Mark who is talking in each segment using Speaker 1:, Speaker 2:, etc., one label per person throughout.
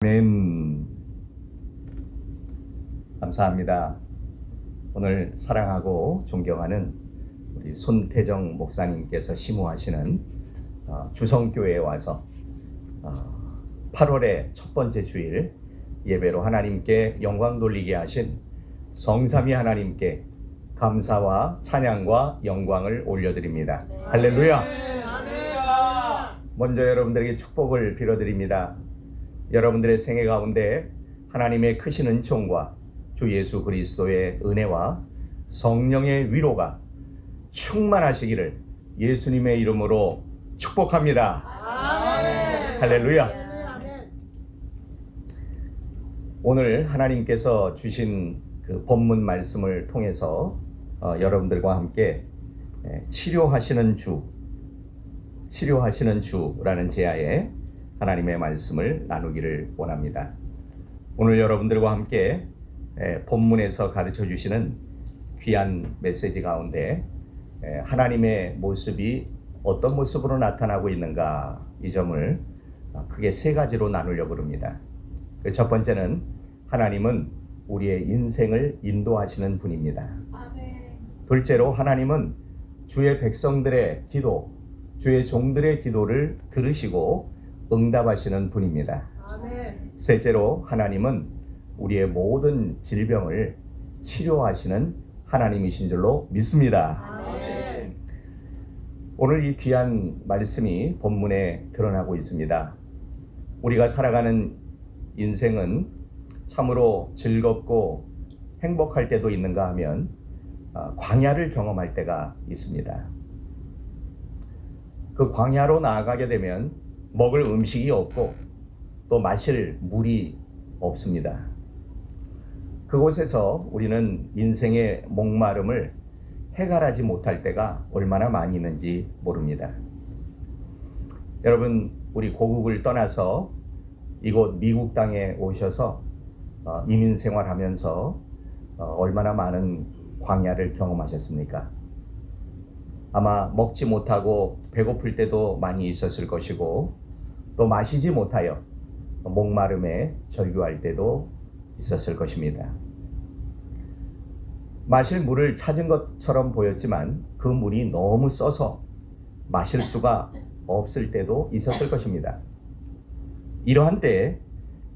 Speaker 1: 아멘. 감사합니다. 오늘 사랑하고 존경하는 우리 손태정 목사님께서 심호하시는 주성교회에 와서 8월의 첫 번째 주일 예배로 하나님께 영광 돌리게 하신 성삼위 하나님께 감사와 찬양과 영광을 올려드립니다. 할렐루야. 먼저 여러분들에게 축복을 빌어드립니다. 여러분들의 생애 가운데 하나님의 크신 은총과 주 예수 그리스도의 은혜와 성령의 위로가 충만하시기를 예수님의 이름으로 축복합니다. 아멘. 할렐루야. 아멘. 오늘 하나님께서 주신 그 본문 말씀을 통해서 여러분들과 함께 치료하시는 주라는 제야에 하나님의 말씀을 나누기를 원합니다. 오늘 여러분들과 함께 본문에서 가르쳐 주시는 귀한 메시지 가운데 하나님의 모습이 어떤 모습으로 나타나고 있는가, 이 점을 크게 세 가지로 나누려고 합니다. 그 첫 번째는 하나님은 우리의 인생을 인도하시는 분입니다. 둘째로 하나님은 주의 백성들의 기도, 주의 종들의 기도를 들으시고 응답하시는 분입니다. 아멘. 셋째로 하나님은 우리의 모든 질병을 치료하시는 하나님이신 줄로 믿습니다. 아멘. 오늘 이 귀한 말씀이 본문에 드러나고 있습니다. 우리가 살아가는 인생은 참으로 즐겁고 행복할 때도 있는가 하면 광야를 경험할 때가 있습니다. 그 광야로 나아가게 되면 먹을 음식이 없고 또 마실 물이 없습니다. 그곳에서 우리는 인생의 목마름을 해결하지 못할 때가 얼마나 많이 있는지 모릅니다. 여러분, 우리 고국을 떠나서 이곳 미국 땅에 오셔서 이민 생활하면서 얼마나 많은 광야를 경험하셨습니까? 아마 먹지 못하고 배고플 때도 많이 있었을 것이고, 또 마시지 못하여 목마름에 절규할 때도 있었을 것입니다. 마실 물을 찾은 것처럼 보였지만 그 물이 너무 써서 마실 수가 없을 때도 있었을 것입니다. 이러한 때에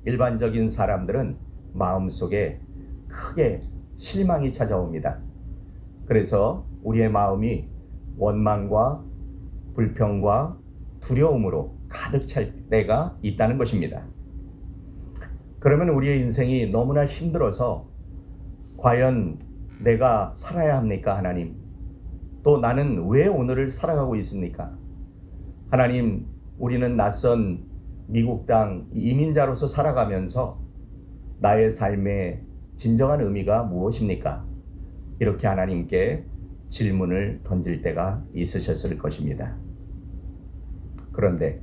Speaker 1: 일반적인 사람들은 마음속에 크게 실망이 찾아옵니다. 그래서 우리의 마음이 원망과 불평과 두려움으로 가득 찰 때가 있다는 것입니다. 그러면 우리의 인생이 너무나 힘들어서 과연 내가 살아야 합니까, 하나님? 또 나는 왜 오늘을 살아가고 있습니까? 하나님, 우리는 낯선 미국 땅 이민자로서 살아가면서 나의 삶의 진정한 의미가 무엇입니까? 이렇게 하나님께 질문을 던질 때가 있으셨을 것입니다. 그런데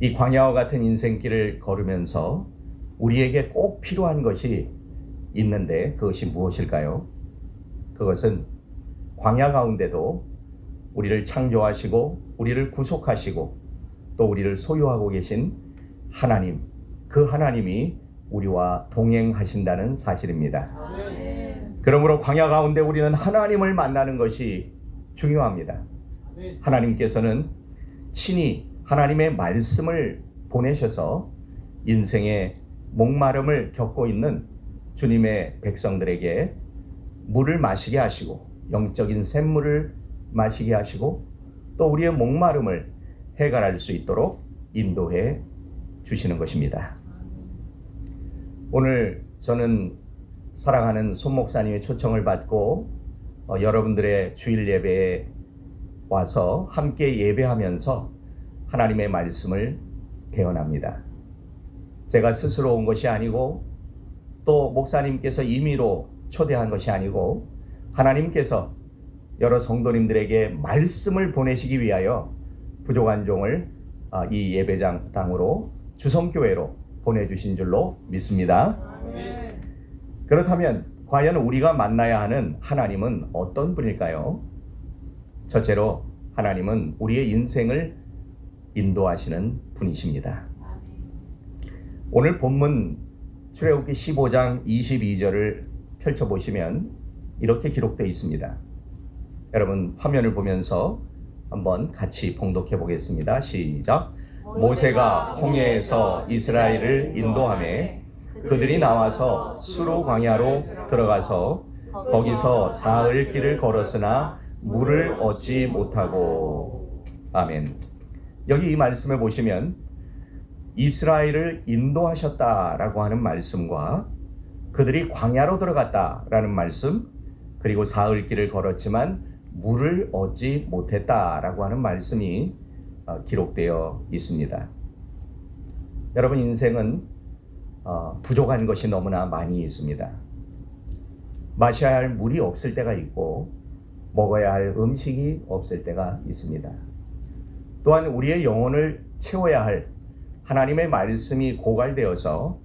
Speaker 1: 이 광야와 같은 인생길을 걸으면서 우리에게 꼭 필요한 것이 있는데 그것이 무엇일까요? 그것은 광야 가운데도 우리를 창조하시고 우리를 구속하시고 또 우리를 소유하고 계신 하나님, 그 하나님이 우리와 동행하신다는 사실입니다. 아멘. 그러므로 광야 가운데 우리는 하나님을 만나는 것이 중요합니다. 아멘. 하나님께서는 친히 하나님의 말씀을 보내셔서 인생의 목마름을 겪고 있는 주님의 백성들에게 물을 마시게 하시고 영적인 샘물을 마시게 하시고 또 우리의 목마름을 해결할 수 있도록 인도해 주시는 것입니다. 오늘 저는 사랑하는 손 목사님의 초청을 받고 여러분들의 주일 예배에 와서 함께 예배하면서 하나님의 말씀을 대언합니다. 제가 스스로 온 것이 아니고 또 목사님께서 임의로 초대한 것이 아니고 하나님께서 여러 성도님들에게 말씀을 보내시기 위하여 부족한 종을 이 예배장 땅으로 주성교회로 보내주신 줄로 믿습니다. 아멘. 그렇다면 과연 우리가 만나야 하는 하나님은 어떤 분일까요? 첫째로 하나님은 우리의 인생을 인도하시는 분이십니다. 오늘 본문 출애굽기 15장 22절을 펼쳐보시면 이렇게 기록되어 있습니다. 여러분 화면을 보면서 한번 같이 봉독해 보겠습니다. 시작. 모세가 홍해에서 이스라엘을 인도하매 그들이 나와서 수로 광야로 들어가서 거기서 사흘 길을 걸었으나 물을 얻지 못하고. 아멘. 여기 이 말씀을 보시면 이스라엘을 인도하셨다라고 하는 말씀과 그들이 광야로 들어갔다라는 말씀, 그리고 사흘 길을 걸었지만 물을 얻지 못했다라고 하는 말씀이 기록되어 있습니다. 여러분 인생은 부족한 것이 너무나 많이 있습니다. 마셔야 할 물이 없을 때가 있고 먹어야 할 음식이 없을 때가 있습니다. 또한 우리의 영혼을 채워야 할 하나님의 말씀이 고갈되어서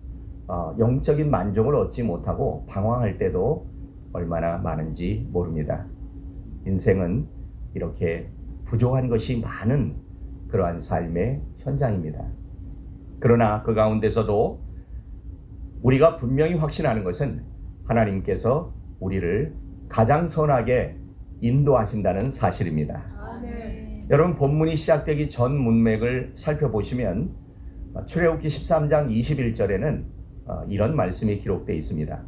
Speaker 1: 영적인 만족을 얻지 못하고 방황할 때도 얼마나 많은지 모릅니다. 인생은 이렇게 부족한 것이 많은 그러한 삶의 현장입니다. 그러나 그 가운데서도 우리가 분명히 확신하는 것은 하나님께서 우리를 가장 선하게 인도하신다는 사실입니다.
Speaker 2: 아멘.
Speaker 1: 여러분 본문이 시작되기 전 문맥을 살펴보시면 출애굽기 13장 21절에는 이런 말씀이 기록되어 있습니다.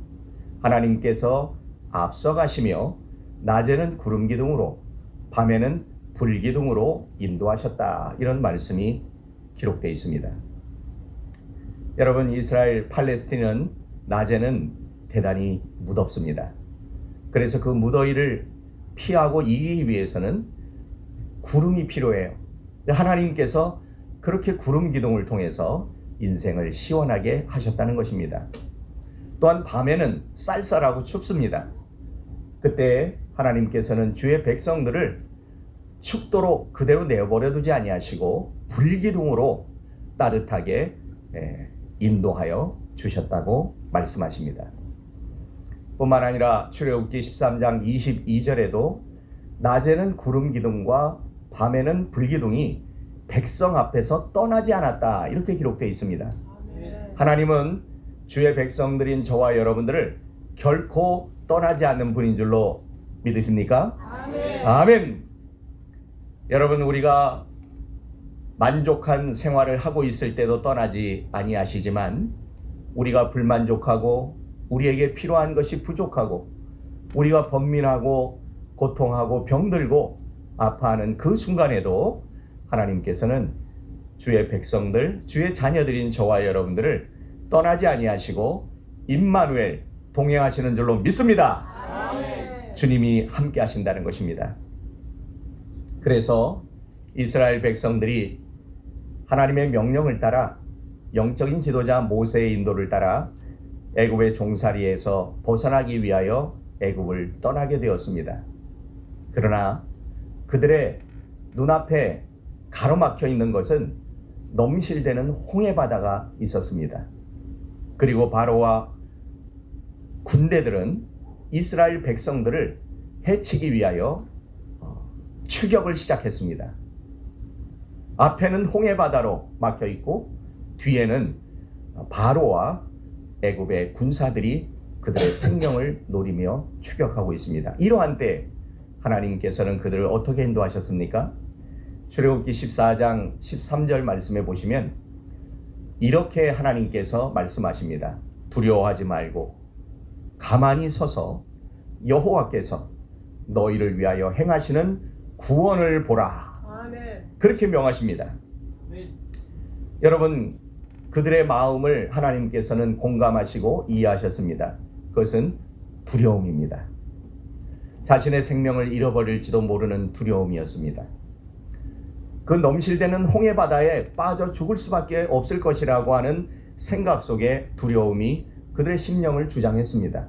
Speaker 1: 하나님께서 앞서가시며 낮에는 구름 기둥으로 밤에는 불 기둥으로 인도하셨다. 이런 말씀이 기록되어 있습니다. 여러분 이스라엘 팔레스틴은 낮에는 대단히 무덥습니다. 그래서 그 무더위를 피하고 이기기 위해서는 구름이 필요해요. 하나님께서 그렇게 구름 기둥을 통해서 인생을 시원하게 하셨다는 것입니다. 또한 밤에는 쌀쌀하고 춥습니다. 그때 하나님께서는 주의 백성들을 춥도로 그대로 내버려 두지 아니하시고 불기둥으로 따뜻하게 인도하여 주셨다고 말씀하십니다. 뿐만 아니라 출애굽기 13장 22절에도 낮에는 구름 기둥과 밤에는 불 기둥이 백성 앞에서 떠나지 않았다. 이렇게 기록되어 있습니다.
Speaker 2: 아멘.
Speaker 1: 하나님은 주의 백성들인 저와 여러분들을 결코 떠나지 않는 분인 줄로 믿으십니까?
Speaker 2: 아멘.
Speaker 1: 아멘. 여러분 우리가 만족한 생활을 하고 있을 때도 떠나지 아니하시지만 우리가 불만족하고 우리에게 필요한 것이 부족하고 우리가 번민하고 고통하고 병들고 아파하는 그 순간에도 하나님께서는 주의 백성들, 주의 자녀들인 저와 여러분들을 떠나지 아니하시고 임마누엘 동행하시는 줄로 믿습니다.
Speaker 2: 아멘.
Speaker 1: 주님이 함께 하신다는 것입니다. 그래서 이스라엘 백성들이 하나님의 명령을 따라 영적인 지도자 모세의 인도를 따라 애굽의 종살이에서 벗어나기 위하여 애굽을 떠나게 되었습니다. 그러나 그들의 눈앞에 가로막혀 있는 것은 넘실대는 홍해 바다가 있었습니다. 그리고 바로와 군대들은 이스라엘 백성들을 해치기 위하여 추격을 시작했습니다. 앞에는 홍해 바다로 막혀 있고 뒤에는 바로와 애굽의 군사들이 그들의 생명을 노리며 추격하고 있습니다. 이러한 때 하나님께서는 그들을 어떻게 인도하셨습니까? 출애굽기 14장 13절 말씀에 보시면 이렇게 하나님께서 말씀하십니다. 두려워하지 말고 가만히 서서 여호와께서 너희를 위하여 행하시는 구원을 보라.
Speaker 2: 아멘.
Speaker 1: 그렇게 명하십니다. 여러분 그들의 마음을 하나님께서는 공감하시고 이해하셨습니다. 그것은 두려움입니다. 자신의 생명을 잃어버릴지도 모르는 두려움이었습니다. 그 넘실대는 홍해 바다에 빠져 죽을 수밖에 없을 것이라고 하는 생각 속에 두려움이 그들의 심령을 주장했습니다.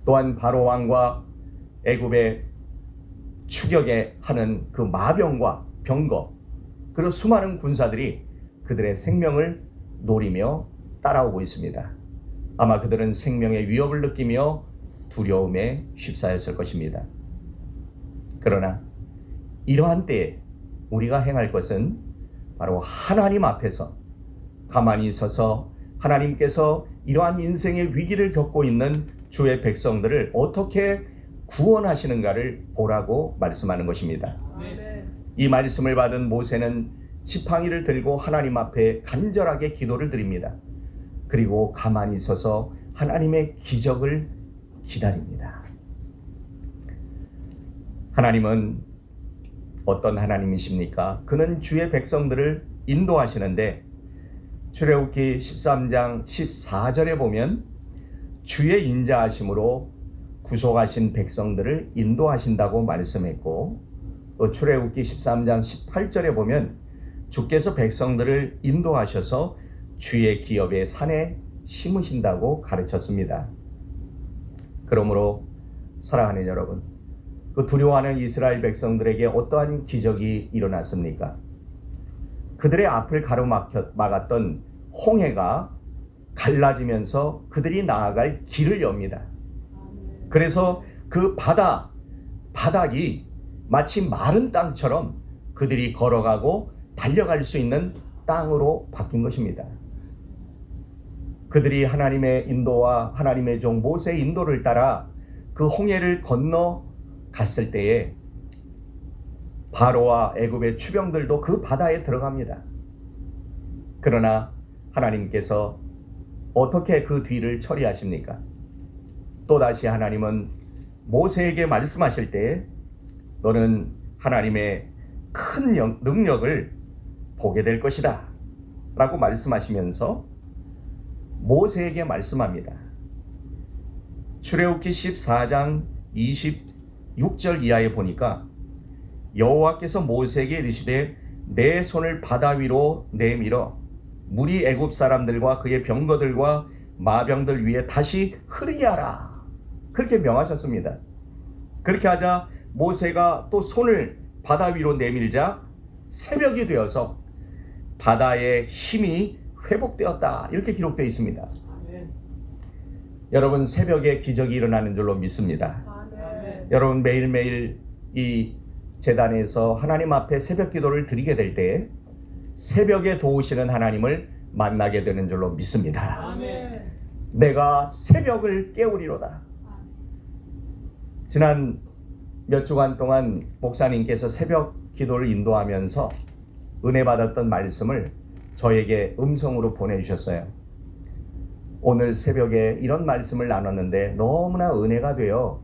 Speaker 1: 또한 바로 왕과 애굽의 추격에 하는 그 마병과 병거 그리고 수많은 군사들이 그들의 생명을 노리며 따라오고 있습니다. 아마 그들은 생명의 위협을 느끼며 두려움에 휩싸였을 것입니다. 그러나 이러한 때에 우리가 행할 것은 바로 하나님 앞에서 가만히 있어서 하나님께서 이러한 인생의 위기를 겪고 있는 주의 백성들을 어떻게 구원하시는가를 보라고 말씀하는 것입니다.
Speaker 2: 아멘.
Speaker 1: 이 말씀을 받은 모세는 지팡이를 들고 하나님 앞에 간절하게 기도를 드립니다. 그리고 가만히 있어서 하나님의 기적을 기다립니다. 하나님은 어떤 하나님이십니까? 그는 주의 백성들을 인도하시는데 출애굽기 13장 14절에 보면 주의 인자하심으로 구속하신 백성들을 인도하신다고 말씀했고, 또 출애굽기 13장 18절에 보면 주께서 백성들을 인도하셔서 주의 기업의 산에 심으신다고 가르쳤습니다. 그러므로 사랑하는 여러분, 그 두려워하는 이스라엘 백성들에게 어떠한 기적이 일어났습니까? 그들의 앞을 가로막았던 홍해가 갈라지면서 그들이 나아갈 길을 엽니다. 그래서 그 바닥이 마치 마른 땅처럼 그들이 걸어가고 달려갈 수 있는 땅으로 바뀐 것입니다. 그들이 하나님의 인도와 하나님의 종 모세의 인도를 따라 그 홍해를 건너 갔을 때에 바로와 애굽의 추병들도 그 바다에 들어갑니다. 그러나 하나님께서 어떻게 그 뒤를 처리하십니까? 또다시 하나님은 모세에게 말씀하실 때 너는 하나님의 큰 능력을 보게 될 것이다 라고 말씀하시면서 모세에게 말씀합니다. 출애굽기 14장 26절 이하에 보니까 여호와께서 모세에게 이르시되 내 손을 바다 위로 내밀어 물이 애굽 사람들과 그의 병거들과 마병들 위에 다시 흐르게 하라, 그렇게 명하셨습니다. 그렇게 하자 모세가 또 손을 바다 위로 내밀자 새벽이 되어서 바다의 힘이 회복되었다, 이렇게 기록되어 있습니다.
Speaker 2: 아멘.
Speaker 1: 여러분, 새벽에 기적이 일어나는 줄로 믿습니다.
Speaker 2: 아멘.
Speaker 1: 여러분, 매일매일 이 제단에서 하나님 앞에 새벽 기도를 드리게 될 때 새벽에 도우시는 하나님을 만나게 되는 줄로 믿습니다.
Speaker 2: 아멘.
Speaker 1: 내가 새벽을 깨우리로다. 지난 몇 주간 동안 목사님께서 새벽 기도를 인도하면서 은혜 받았던 말씀을 저에게 음성으로 보내주셨어요. 오늘 새벽에 이런 말씀을 나눴는데 너무나 은혜가 되어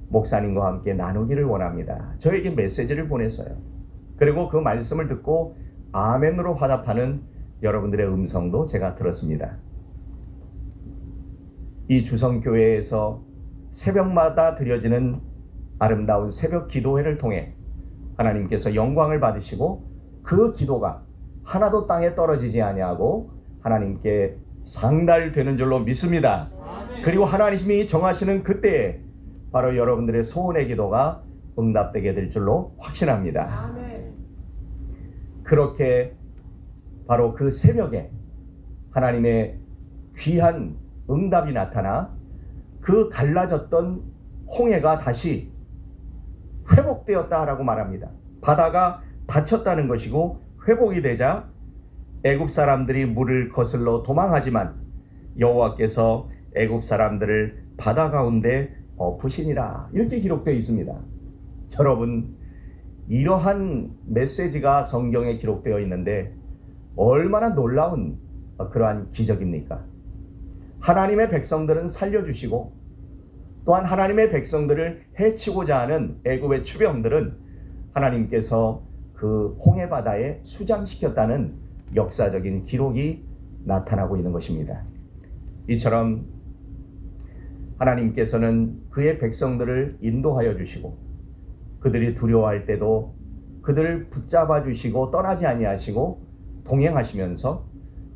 Speaker 1: 목사님과 함께 나누기를 원합니다. 저에게 메시지를 보냈어요. 그리고 그 말씀을 듣고 아멘으로 화답하는 여러분들의 음성도 제가 들었습니다. 이 주성교회에서 새벽마다 드려지는 아름다운 새벽 기도회를 통해 하나님께서 영광을 받으시고 그 기도가 하나도 땅에 떨어지지 아니하고 하나님께 상달되는 줄로 믿습니다.
Speaker 2: 아멘.
Speaker 1: 그리고 하나님이 정하시는 그때에 바로 여러분들의 소원의 기도가 응답되게 될 줄로 확신합니다.
Speaker 2: 아멘.
Speaker 1: 그렇게 바로 그 새벽에 하나님의 귀한 응답이 나타나 그 갈라졌던 홍해가 다시 회복되었다라고 말합니다. 바다가 닫혔다는 것이고 회복이 되자 애굽 사람들이 물을 거슬러 도망하지만 여호와께서 애굽 사람들을 바다 가운데 엎으시니라, 이렇게 기록되어 있습니다. 여러분, 이러한 메시지가 성경에 기록되어 있는데 얼마나 놀라운 그러한 기적입니까? 하나님의 백성들은 살려주시고 또한 하나님의 백성들을 해치고자 하는 애굽의 추병들은 하나님께서 그 홍해 바다에 수장시켰다는 역사적인 기록이 나타나고 있는 것입니다. 이처럼 하나님께서는 그의 백성들을 인도하여 주시고 그들이 두려워할 때도 그들을 붙잡아 주시고 떠나지 아니하시고 동행하시면서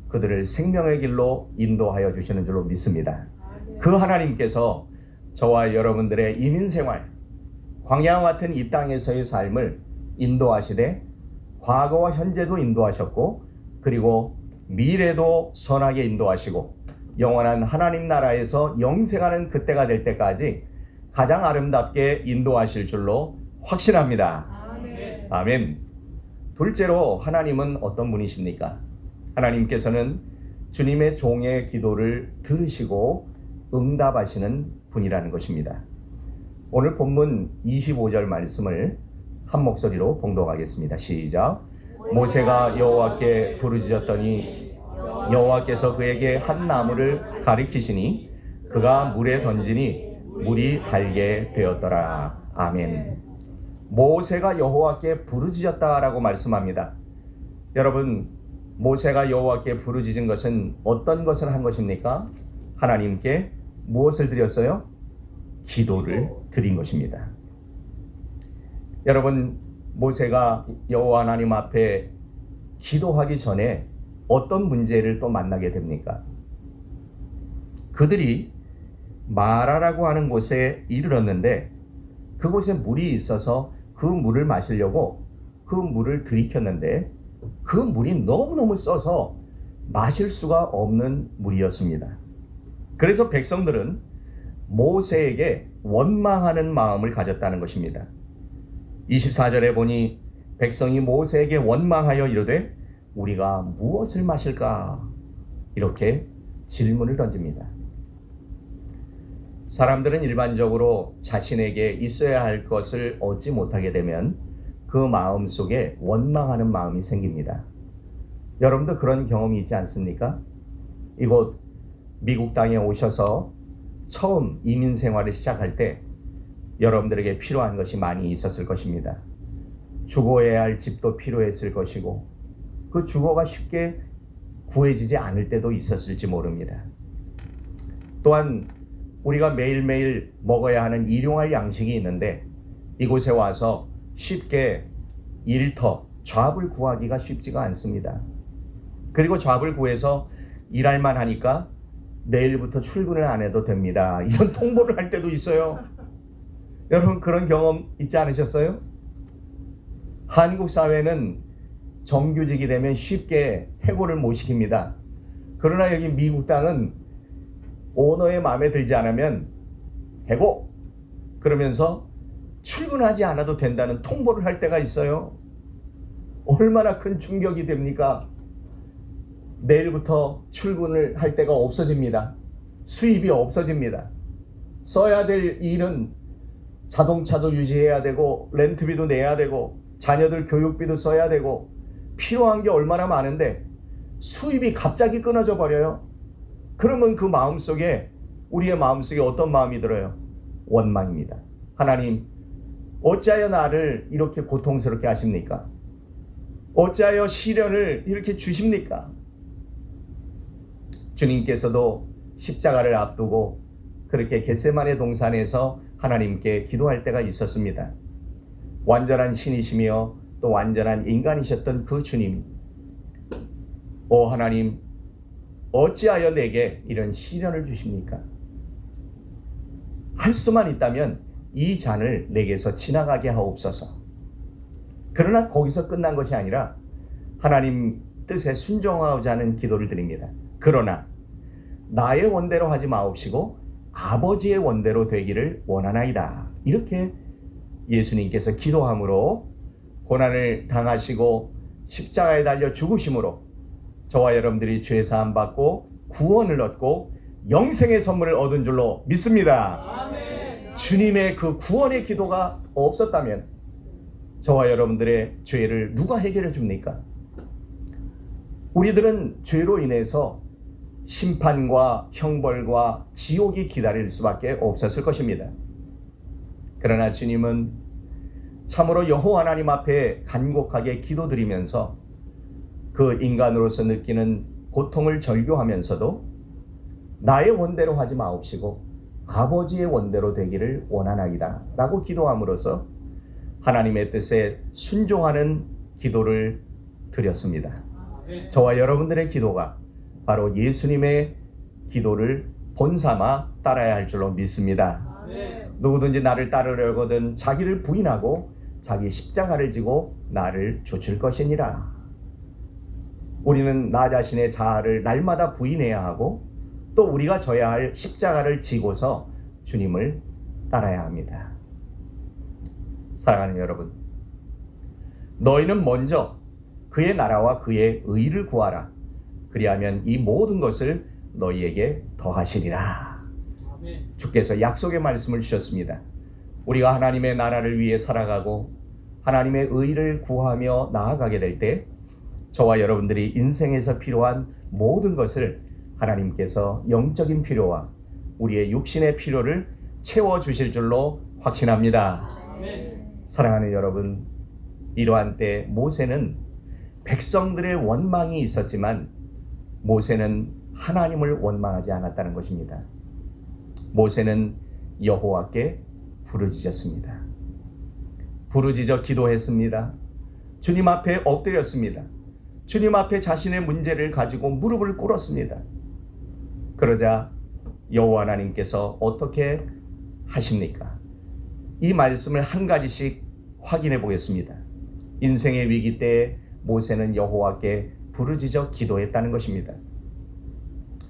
Speaker 1: 그들을 생명의 길로 인도하여 주시는 줄로 믿습니다.
Speaker 2: 아멘.
Speaker 1: 그 하나님께서 저와 여러분들의 이민생활, 광야와 같은 이 땅에서의 삶을 인도하시되 과거와 현재도 인도하셨고 그리고 미래도 선하게 인도하시고 영원한 하나님 나라에서 영생하는 그때가 될 때까지 가장 아름답게 인도하실 줄로 확신합니다.
Speaker 2: 아멘.
Speaker 1: 아멘. 둘째로 하나님은 어떤 분이십니까? 하나님께서는 주님의 종의 기도를 들으시고 응답하시는 분이라는 것입니다. 오늘 본문 25절 말씀을 한 목소리로 봉독하겠습니다. 시작. 모세가 여호와께 부르짖었더니 여호와께서 그에게 한 나무를 가리키시니 그가 물에 던지니 물이 달게 되었더라. 아멘. 모세가 여호와께 부르짖었다라고 말씀합니다. 여러분, 모세가 여호와께 부르짖은 것은 어떤 것을 한 것입니까? 하나님께 무엇을 드렸어요? 기도를 드린 것입니다. 여러분, 모세가 여호와 하나님 앞에 기도하기 전에 어떤 문제를 또 만나게 됩니까? 그들이 마라라고 하는 곳에 이르렀는데 그곳에 물이 있어서 그 물을 마시려고 그 물을 들이켰는데 그 물이 너무너무 써서 마실 수가 없는 물이었습니다. 그래서 백성들은 모세에게 원망하는 마음을 가졌다는 것입니다. 24절에 보니 백성이 모세에게 원망하여 이르되 우리가 무엇을 마실까? 이렇게 질문을 던집니다. 사람들은 일반적으로 자신에게 있어야 할 것을 얻지 못하게 되면 그 마음 속에 원망하는 마음이 생깁니다. 여러분도 그런 경험이 있지 않습니까? 이곳 미국 땅에 오셔서 처음 이민 생활을 시작할 때 여러분들에게 필요한 것이 많이 있었을 것입니다. 주거해야 할 집도 필요했을 것이고 그 주거가 쉽게 구해지지 않을 때도 있었을지 모릅니다. 또한 우리가 매일매일 먹어야 하는 일용할 양식이 있는데 이곳에 와서 쉽게 일터, 잡을 구하기가 쉽지가 않습니다. 그리고 잡을 구해서 일할만 하니까 내일부터 출근을 안 해도 됩니다. 이런 통보를 할 때도 있어요. 여러분 그런 경험 있지 않으셨어요? 한국 사회는 정규직이 되면 쉽게 해고를 못 시킵니다. 그러나 여기 미국 땅은 오너의 마음에 들지 않으면 해고! 그러면서 출근하지 않아도 된다는 통보를 할 때가 있어요. 얼마나 큰 충격이 됩니까? 내일부터 출근을 할 때가 없어집니다. 수입이 없어집니다. 써야 될 일은 자동차도 유지해야 되고 렌트비도 내야 되고 자녀들 교육비도 써야 되고 필요한 게 얼마나 많은데 수입이 갑자기 끊어져 버려요. 그러면 그 마음속에 우리의 마음속에 어떤 마음이 들어요? 원망입니다. 하나님, 어찌하여 나를 이렇게 고통스럽게 하십니까? 어찌하여 시련을 이렇게 주십니까? 주님께서도 십자가를 앞두고 그렇게 겟세마네 동산에서 하나님께 기도할 때가 있었습니다. 완전한 신이시며 또 완전한 인간이셨던 그 주님이 오 하나님, 어찌하여 내게 이런 시련을 주십니까? 할 수만 있다면 이 잔을 내게서 지나가게 하옵소서. 그러나 거기서 끝난 것이 아니라 하나님 뜻에 순종하고자 하는 기도를 드립니다. 그러나 나의 원대로 하지 마옵시고 아버지의 원대로 되기를 원하나이다. 이렇게 예수님께서 기도함으로 고난을 당하시고 십자가에 달려 죽으심으로 저와 여러분들이 죄 사함 받고 구원을 얻고 영생의 선물을 얻은 줄로 믿습니다.
Speaker 2: 아멘.
Speaker 1: 주님의 그 구원의 기도가 없었다면 저와 여러분들의 죄를 누가 해결해 줍니까? 우리들은 죄로 인해서 심판과 형벌과 지옥이 기다릴 수밖에 없었을 것입니다. 그러나 주님은 참으로 여호와 하나님 앞에 간곡하게 기도드리면서 그 인간으로서 느끼는 고통을 절규하면서도 나의 원대로 하지 마옵시고 아버지의 원대로 되기를 원하나이다 라고 기도함으로써 하나님의 뜻에 순종하는 기도를 드렸습니다. 저와 여러분들의 기도가 바로 예수님의 기도를 본삼아 따라야 할 줄로 믿습니다. 누구든지 나를 따르려거든 자기를 부인하고 자기 십자가를 지고 나를 좇을 것이니라. 우리는 나 자신의 자아를 날마다 부인해야 하고 또 우리가 져야 할 십자가를 지고서 주님을 따라야 합니다. 사랑하는 여러분, 너희는 먼저 그의 나라와 그의 의를 구하라. 그리하면 이 모든 것을 너희에게 더하시리라. 주께서 약속의 말씀을 주셨습니다. 우리가 하나님의 나라를 위해 살아가고 하나님의 의를 구하며 나아가게 될 때 저와 여러분들이 인생에서 필요한 모든 것을 하나님께서 영적인 필요와 우리의 육신의 필요를 채워주실 줄로 확신합니다. 사랑하는 여러분, 이러한 때 모세는 백성들의 원망이 있었지만 모세는 하나님을 원망하지 않았다는 것입니다. 모세는 여호와께 부르짖었습니다. 부르짖어 기도했습니다. 주님 앞에 엎드렸습니다. 주님 앞에 자신의 문제를 가지고 무릎을 꿇었습니다. 그러자 여호와 하나님께서 어떻게 하십니까? 이 말씀을 한 가지씩 확인해 보겠습니다. 인생의 위기 때 모세는 여호와께 부르짖어 기도했다는 것입니다.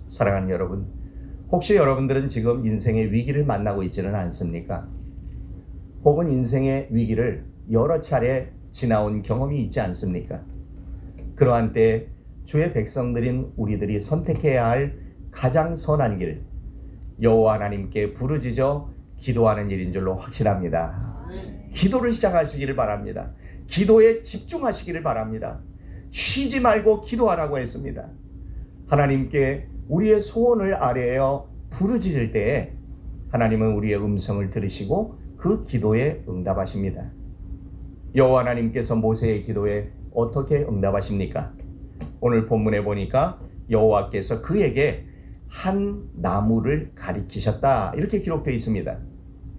Speaker 1: 사랑하는 여러분, 혹시 여러분들은 지금 인생의 위기를 만나고 있지는 않습니까? 혹은 인생의 위기를 여러 차례 지나온 경험이 있지 않습니까? 그러한 때 주의 백성들인 우리들이 선택해야 할 가장 선한 길, 여호와 하나님께 부르짖어 기도하는 일인 줄로 확실합니다. 기도를 시작하시기를 바랍니다. 기도에 집중하시기를 바랍니다. 쉬지 말고 기도하라고 했습니다. 하나님께 우리의 소원을 아뢰어 부르짖을 때에 하나님은 우리의 음성을 들으시고 그 기도에 응답하십니다. 여호와 하나님께서 모세의 기도에 어떻게 응답하십니까? 오늘 본문에 보니까 여호와께서 그에게 한 나무를 가리키셨다, 이렇게 기록되어 있습니다.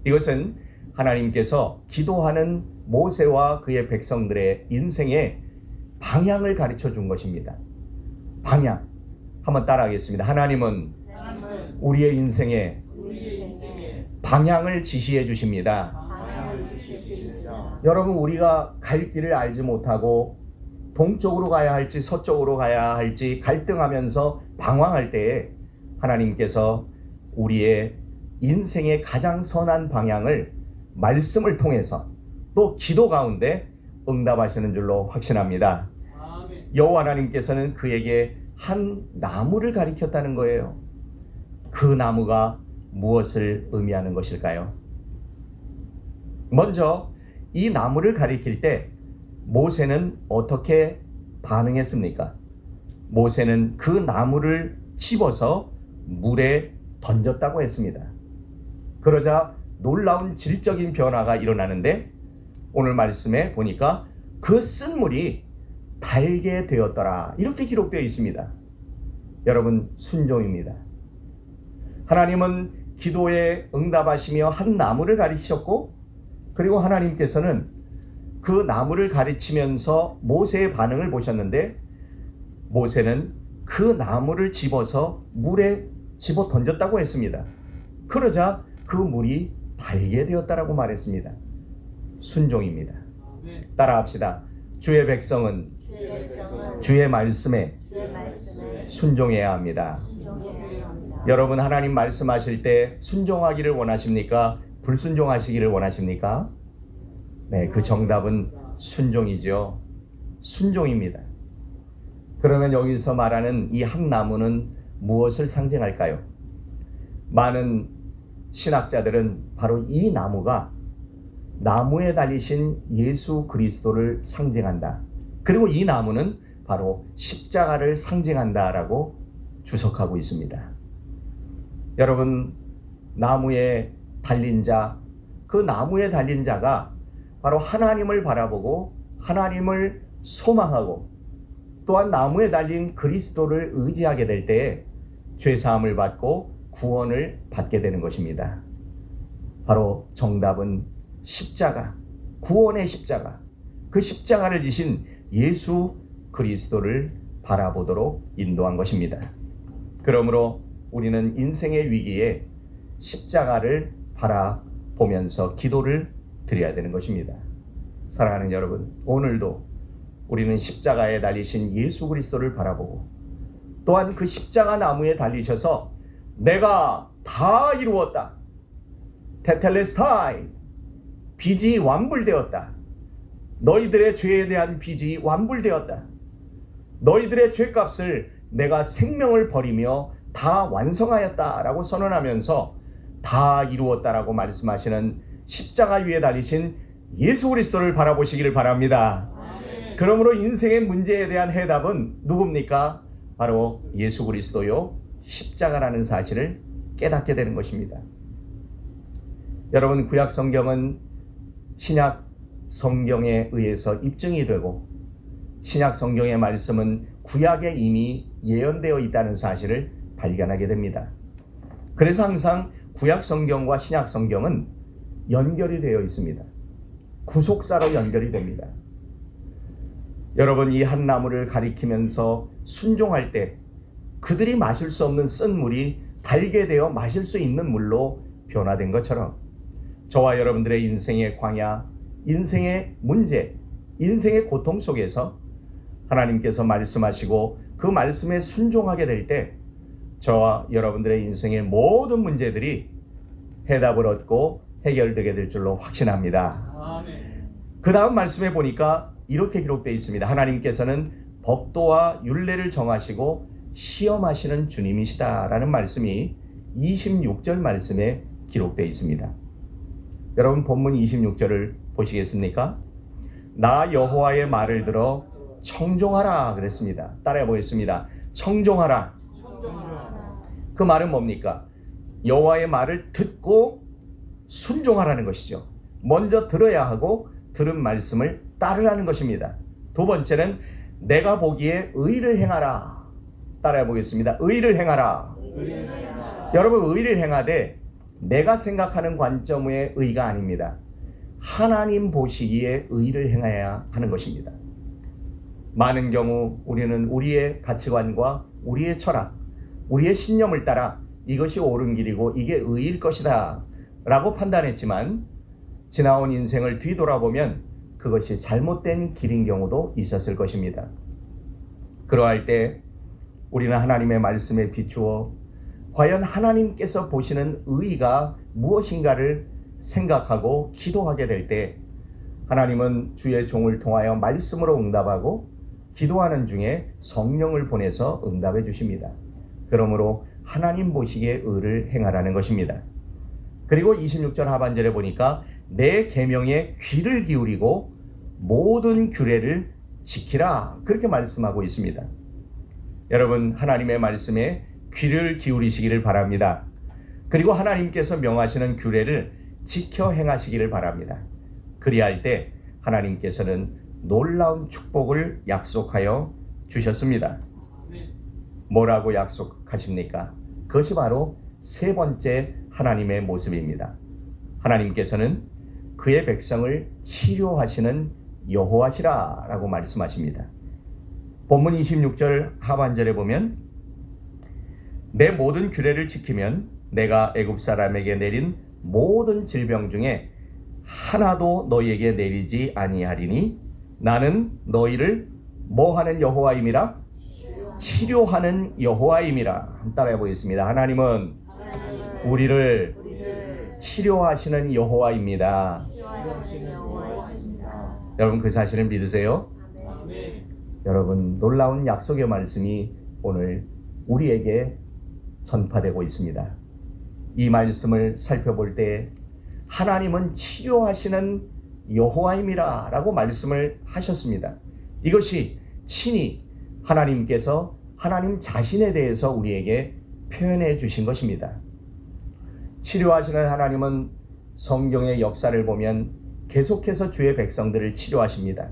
Speaker 1: 이것은 하나님께서 기도하는 모세와 그의 백성들의 인생의 방향을 가르쳐 준 것입니다. 방향 한번 따라하겠습니다. 하나님은 우리의 인생에 방향을 지시해 주십니다. 여러분, 우리가 갈 길을 알지 못하고 동쪽으로 가야 할지 서쪽으로 가야 할지 갈등하면서 방황할 때에 하나님께서 우리의 인생의 가장 선한 방향을 말씀을 통해서 또 기도 가운데 응답하시는 줄로 확신합니다. 여호와 하나님께서는 그에게 한 나무를 가리켰다는 거예요. 그 나무가 무엇을 의미하는 것일까요? 먼저 이 나무를 가리킬 때 모세는 어떻게 반응했습니까? 모세는 그 나무를 집어서 물에 던졌다고 했습니다. 그러자 놀라운 질적인 변화가 일어나는데 오늘 말씀에 보니까 그 쓴물이 달게 되었더라, 이렇게 기록되어 있습니다. 여러분, 순종입니다. 하나님은 기도에 응답하시며 한 나무를 가르치셨고, 그리고 하나님께서는 그 나무를 가르치면서 모세의 반응을 보셨는데 모세는 그 나무를 집어서 물에 집어 던졌다고 했습니다. 그러자 그 물이 달게 되었다라고 말했습니다. 순종입니다. 따라합시다. 주의 백성은 주의 말씀에 순종해야 합니다. 여러분, 하나님 말씀하실 때 순종하기를 원하십니까? 불순종하시기를 원하십니까? 네, 그 정답은 순종이죠. 순종입니다. 그러면 여기서 말하는 이 한 나무는 무엇을 상징할까요? 많은 신학자들은 바로 이 나무가 나무에 달리신 예수 그리스도를 상징한다. 그리고 이 나무는 바로 십자가를 상징한다라고 주석하고 있습니다. 여러분, 나무에 달린 자, 그 나무에 달린 자가 바로 하나님을 바라보고 하나님을 소망하고 또한 나무에 달린 그리스도를 의지하게 될 때에 죄사함을 받고 구원을 받게 되는 것입니다. 바로 정답은 십자가, 구원의 십자가, 그 십자가를 지신 예수 그리스도를 바라보도록 인도한 것입니다. 그러므로 우리는 인생의 위기에 십자가를 바라보면서 기도를 드려야 되는 것입니다. 사랑하는 여러분, 오늘도 우리는 십자가에 달리신 예수 그리스도를 바라보고 또한 그 십자가 나무에 달리셔서 내가 다 이루었다, 테텔레스타이, 빚이 완불되었다, 너희들의 죄에 대한 빚이 완불되었다, 너희들의 죄값을 내가 생명을 버리며 다 완성하였다라고 선언하면서 다 이루었다라고 말씀하시는 십자가 위에 달리신 예수 그리스도를 바라보시기를 바랍니다. 그러므로 인생의 문제에 대한 해답은 누굽니까? 바로 예수 그리스도요, 십자가라는 사실을 깨닫게 되는 것입니다. 여러분, 구약 성경은 신약 성경에 의해서 입증이 되고 신약 성경의 말씀은 구약에 이미 예언되어 있다는 사실을 발견하게 됩니다. 그래서 항상 구약 성경과 신약 성경은 연결이 되어 있습니다. 구속사로 연결이 됩니다. 여러분, 이 한 나무를 가리키면서 순종할 때 그들이 마실 수 없는 쓴 물이 달게 되어 마실 수 있는 물로 변화된 것처럼 저와 여러분들의 인생의 광야, 인생의 문제, 인생의 고통 속에서 하나님께서 말씀하시고 그 말씀에 순종하게 될 때 저와 여러분들의 인생의 모든 문제들이 해답을 얻고 해결되게 될 줄로 확신합니다. 그 다음 말씀에 보니까 이렇게 기록되어 있습니다. 하나님께서는 법도와 율례를 정하시고 시험하시는 주님이시다라는 말씀이 26절 말씀에 기록되어 있습니다. 여러분, 본문 26절을 보시겠습니까? 나 여호와의 말을 들어 청종하라 그랬습니다. 따라해 보겠습니다. 청종하라. 그 말은 뭡니까? 여호와의 말을 듣고 순종하라는 것이죠. 먼저 들어야 하고 들은 말씀을 따르라는 것입니다. 두 번째는 내가 보기에 의를 행하라. 따라해 보겠습니다. 의를 행하라. 여러분, 의를 행하되 내가 생각하는 관점의 의가 아닙니다. 하나님 보시기에 의를 행해야 하는 것입니다. 많은 경우 우리는 우리의 가치관과 우리의 철학, 우리의 신념을 따라 이것이 옳은 길이고 이게 의일 것이다 라고 판단했지만 지나온 인생을 뒤돌아보면 그것이 잘못된 길인 경우도 있었을 것입니다. 그러할 때 우리는 하나님의 말씀에 비추어 과연 하나님께서 보시는 의의가 무엇인가를 생각하고 기도하게 될 때 하나님은 주의 종을 통하여 말씀으로 응답하고 기도하는 중에 성령을 보내서 응답해 주십니다. 그러므로 하나님 보시기에 의를 행하라는 것입니다. 그리고 26절 하반절에 보니까 내 계명에 귀를 기울이고 모든 규례를 지키라 그렇게 말씀하고 있습니다. 여러분, 하나님의 말씀에 귀를 기울이시기를 바랍니다. 그리고 하나님께서 명하시는 규례를 지켜 행하시기를 바랍니다. 그리할 때 하나님께서는 놀라운 축복을 약속하여 주셨습니다. 뭐라고 약속하십니까? 그것이 바로 세 번째 하나님의 모습입니다. 하나님께서는 그의 백성을 치료하시는 여호와시라 라고 말씀하십니다. 본문 26절 하반절에 보면 내 모든 규례를 지키면 내가 애굽 사람에게 내린 모든 질병 중에 하나도 너희에게 내리지 아니하리니 나는 너희를 뭐하는 여호와임이라? 치료하는 여호와임이라. 따라해 보겠습니다. 하나님은 우리를 치료하시는 여호와입니다. 여러분, 그 사실을 믿으세요? 여러분, 놀라운 약속의 말씀이 오늘 우리에게 전파되고 있습니다. 이 말씀을 살펴볼 때 하나님은 치료하시는 여호와임이라 라고 말씀을 하셨습니다. 이것이 친히 하나님께서 하나님 자신에 대해서 우리에게 표현해 주신 것입니다. 치료하시는 하나님은 성경의 역사를 보면 계속해서 주의 백성들을 치료하십니다.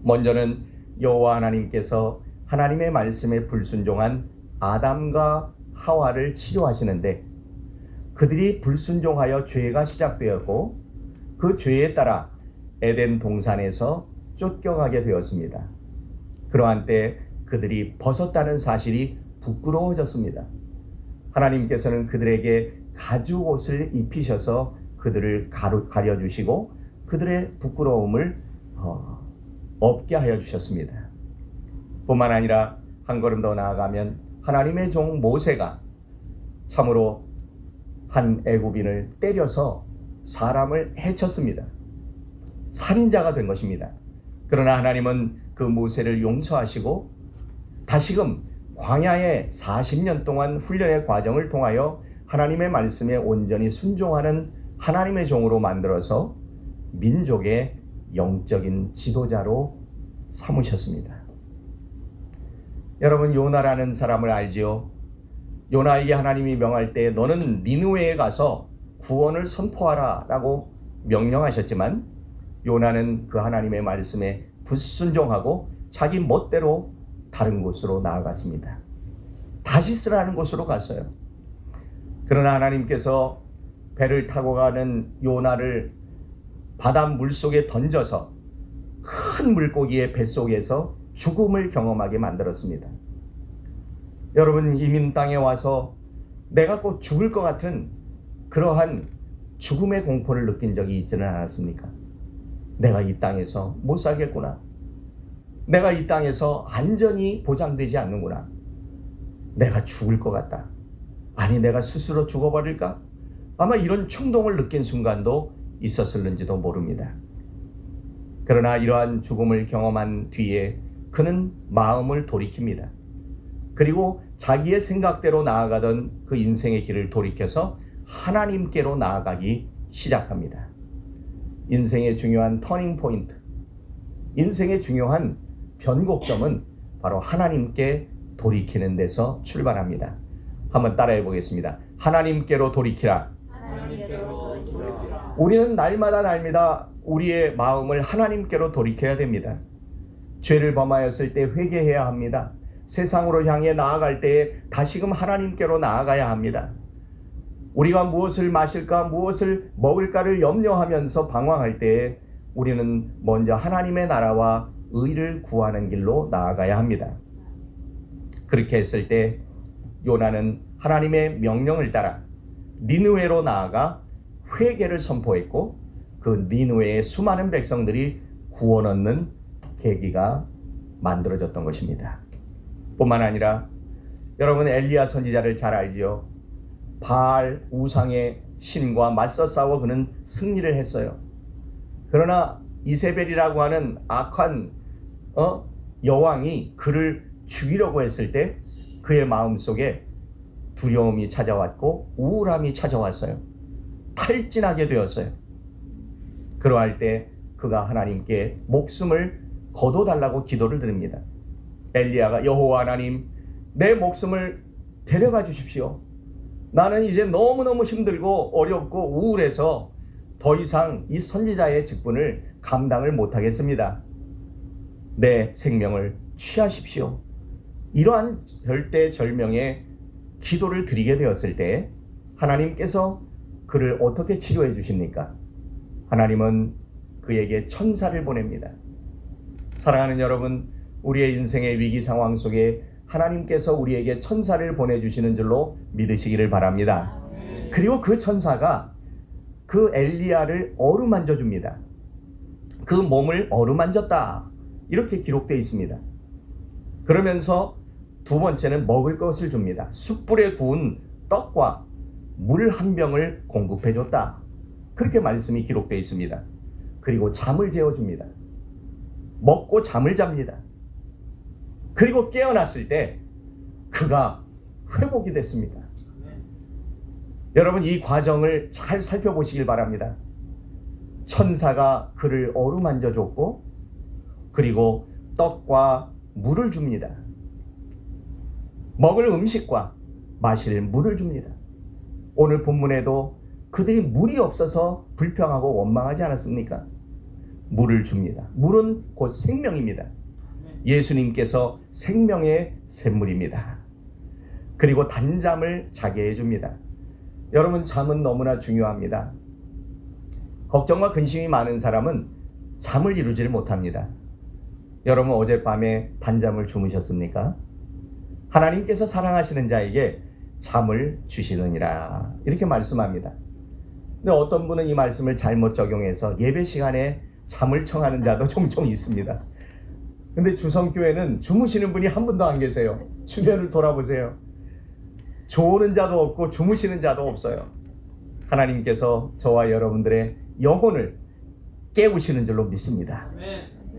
Speaker 1: 먼저는 여호와 하나님께서 하나님의 말씀에 불순종한 아담과 하와를 치료하시는데 그들이 불순종하여 죄가 시작되었고 그 죄에 따라 에덴 동산에서 쫓겨가게 되었습니다. 그러한 때 그들이 벗었다는 사실이 부끄러워졌습니다. 하나님께서는 그들에게 가죽 옷을 입히셔서 그들을 가려주시고 그들의 부끄러움을 없게 하여 주셨습니다. 뿐만 아니라 한 걸음 더 나아가면 하나님의 종 모세가 참으로 한 애굽인을 때려서 사람을 해쳤습니다. 살인자가 된 것입니다. 그러나 하나님은 그 모세를 용서하시고 다시금 광야에 40년 동안 훈련의 과정을 통하여 하나님의 말씀에 온전히 순종하는 하나님의 종으로 만들어서 민족의 영적인 지도자로 삼으셨습니다. 여러분, 요나라는 사람을 알지요? 요나에게 하나님이 명할 때 너는 니느웨에 가서 구원을 선포하라 라고 명령하셨지만 요나는 그 하나님의 말씀에 불순종하고 자기 멋대로 다른 곳으로 나아갔습니다. 다시스라는 곳으로 갔어요. 그러나 하나님께서 배를 타고 가는 요나를 바다 물속에 던져서 큰 물고기의 뱃속에서 죽음을 경험하게 만들었습니다. 여러분, 이민 땅에 와서 내가 꼭 죽을 것 같은 그러한 죽음의 공포를 느낀 적이 있지는 않았습니까? 내가 이 땅에서 못 살겠구나. 내가 이 땅에서 안전이 보장되지 않는구나. 내가 죽을 것 같다. 아니, 내가 스스로 죽어버릴까? 아마 이런 충동을 느낀 순간도 있었을는지도 모릅니다. 그러나 이러한 죽음을 경험한 뒤에 그는 마음을 돌이킵니다. 그리고 자기의 생각대로 나아가던 그 인생의 길을 돌이켜서 하나님께로 나아가기 시작합니다. 인생의 중요한 터닝 포인트, 인생의 중요한 변곡점은 바로 하나님께 돌이키는 데서 출발합니다. 한번 따라해 보겠습니다. 하나님께로 돌이키라. 우리는 날마다 우리의 마음을 하나님께로 돌이켜야 됩니다. 죄를 범하였을 때 회개해야 합니다. 세상으로 향해 나아갈 때에 다시금 하나님께로 나아가야 합니다. 우리가 무엇을 마실까, 무엇을 먹을까를 염려하면서 방황할 때에 우리는 먼저 하나님의 나라와 의를 구하는 길로 나아가야 합니다. 그렇게 했을 때 요나는 하나님의 명령을 따라 니느웨로 나아가 회개를 선포했고 그 니느웨의 수많은 백성들이 구원 얻는 계기가 만들어졌던 것입니다. 뿐만 아니라 여러분, 엘리야 선지자를 잘 알지요? 바알 우상의 신과 맞서 싸워 그는 승리를 했어요. 그러나 이세벨이라고 하는 악한 여왕이 그를 죽이려고 했을 때 그의 마음속에 두려움이 찾아왔고 우울함이 찾아왔어요. 탈진하게 되었어요. 그러할 때 그가 하나님께 목숨을 거둬달라고 기도를 드립니다. 엘리야가 여호와 하나님, 내 목숨을 데려가 주십시오. 나는 이제 너무너무 힘들고 어렵고 우울해서 더 이상 이 선지자의 직분을 감당을 못하겠습니다. 내 생명을 취하십시오. 이러한 절대절명의 기도를 드리게 되었을 때 하나님께서 그를 어떻게 치료해 주십니까? 하나님은 그에게 천사를 보냅니다. 사랑하는 여러분, 우리의 인생의 위기 상황 속에 하나님께서 우리에게 천사를 보내주시는 줄로 믿으시기를 바랍니다. 그리고 그 천사가 그 엘리야를 어루만져 줍니다. 그 몸을 어루만졌다, 이렇게 기록되어 있습니다. 그러면서 두 번째는 먹을 것을 줍니다. 숯불에 구운 떡과 물 한 병을 공급해 줬다, 그렇게 말씀이 기록되어 있습니다. 그리고 잠을 재워줍니다. 먹고 잠을 잡니다. 그리고 깨어났을 때 그가 회복이 됐습니다. 여러분, 이 과정을 잘 살펴보시길 바랍니다. 천사가 그를 어루만져 줬고 그리고 떡과 물을 줍니다. 먹을 음식과 마실 물을 줍니다. 오늘 본문에도 그들이 물이 없어서 불평하고 원망하지 않았습니까? 물을 줍니다. 물은 곧 생명입니다. 예수님께서 생명의 샘물입니다. 그리고 단잠을 자게 해줍니다. 여러분, 잠은 너무나 중요합니다. 걱정과 근심이 많은 사람은 잠을 이루지를 못합니다. 여러분, 어젯밤에 단잠을 주무셨습니까? 하나님께서 사랑하시는 자에게 잠을 주시느니라, 이렇게 말씀합니다. 근데 어떤 분은 이 말씀을 잘못 적용해서 예배 시간에 잠을 청하는 자도 종종 있습니다. 근데 주성교회는 주무시는 분이 한 분도 안 계세요. 주변을 돌아보세요. 조는 자도 없고 주무시는 자도 없어요. 하나님께서 저와 여러분들의 영혼을 깨우시는 줄로 믿습니다.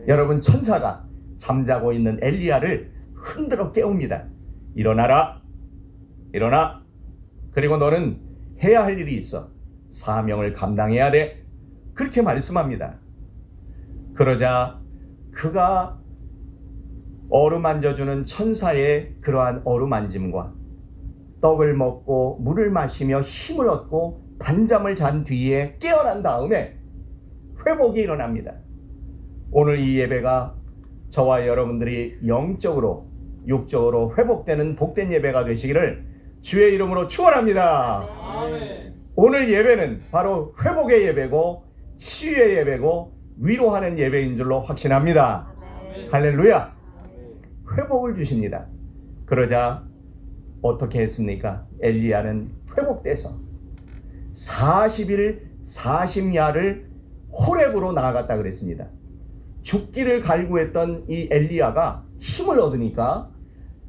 Speaker 1: 여러분, 천사가 잠자고 있는 엘리야를 흔들어 깨웁니다. 일어나라. 일어나. 그리고 너는 해야 할 일이 있어. 사명을 감당해야 돼. 그렇게 말씀합니다. 그러자 그가 어루만져주는 천사의 그러한 어루만짐과 떡을 먹고 물을 마시며 힘을 얻고 단잠을 잔 뒤에 깨어난 다음에 회복이 일어납니다. 오늘 이 예배가 저와 여러분들이 영적으로 육적으로 회복되는 복된 예배가 되시기를 주의 이름으로 축원합니다.
Speaker 2: 아멘.
Speaker 1: 오늘 예배는 바로 회복의 예배고 치유의 예배고 위로하는 예배인 줄로 확신합니다. 할렐루야. 회복을 주십니다. 그러자 어떻게 했습니까? 엘리야는 회복돼서 40일 40야를 호렙으로 나아갔다 그랬습니다. 죽기를 갈구했던 이 엘리야가 힘을 얻으니까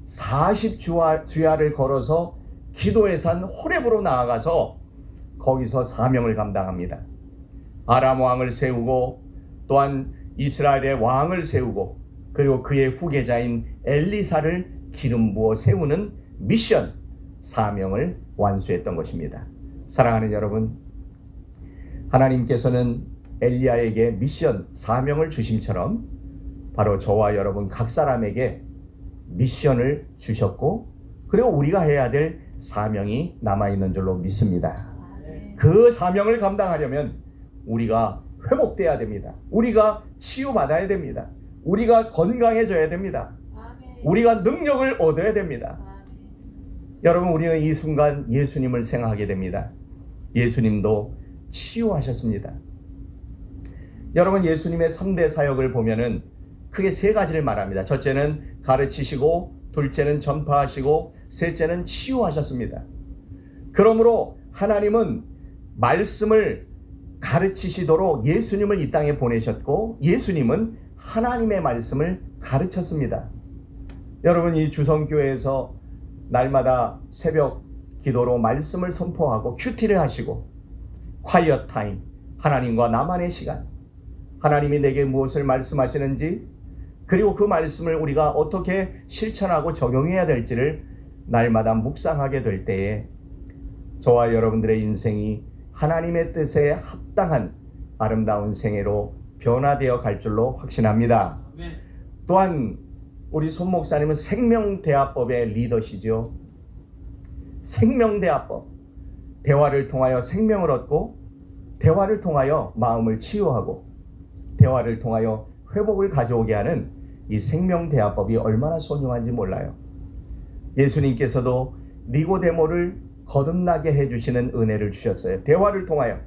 Speaker 1: 40주야를 걸어서 기도의 산 호렙으로 나아가서 거기서 사명을 감당합니다. 아람 왕을 세우고 또한 이스라엘의 왕을 세우고 그리고 그의 후계자인 엘리사를 기름 부어 세우는 미션, 사명을 완수했던 것입니다. 사랑하는 여러분, 하나님께서는 엘리야에게 미션, 사명을 주심처럼 바로 저와 여러분 각 사람에게 미션을 주셨고 그리고 우리가 해야 될 사명이 남아있는 줄로 믿습니다. 그 사명을 감당하려면 우리가 회복돼야 됩니다. 우리가 치유받아야 됩니다. 우리가 건강해져야 됩니다. 우리가 능력을 얻어야 됩니다. 여러분, 우리는 이 순간 예수님을 생각하게 됩니다. 예수님도 치유하셨습니다. 여러분, 예수님의 3대 사역을 보면은 크게 세 가지를 말합니다. 첫째는 가르치시고, 둘째는 전파하시고, 셋째는 치유하셨습니다. 그러므로 하나님은 말씀을 가르치시도록 예수님을 이 땅에 보내셨고, 예수님은 하나님의 말씀을 가르쳤습니다. 여러분, 이 주성교회에서 날마다 새벽 기도로 말씀을 선포하고 큐티를 하시고 콰이어 타임, 하나님과 나만의 시간, 하나님이 내게 무엇을 말씀하시는지 그리고 그 말씀을 우리가 어떻게 실천하고 적용해야 될지를 날마다 묵상하게 될 때에 저와 여러분들의 인생이 하나님의 뜻에 합당한 아름다운 생애로 변화되어 갈 줄로 확신합니다. 또한 우리 손 목사님은 생명대화법의 리더시죠. 생명대화법, 대화를 통하여 생명을 얻고 대화를 통하여 마음을 치유하고 대화를 통하여 회복을 가져오게 하는 이 생명대화법이 얼마나 소중한지 몰라요. 예수님께서도 니고데모를 거듭나게 해주시는 은혜를 주셨어요. 대화를 통하여.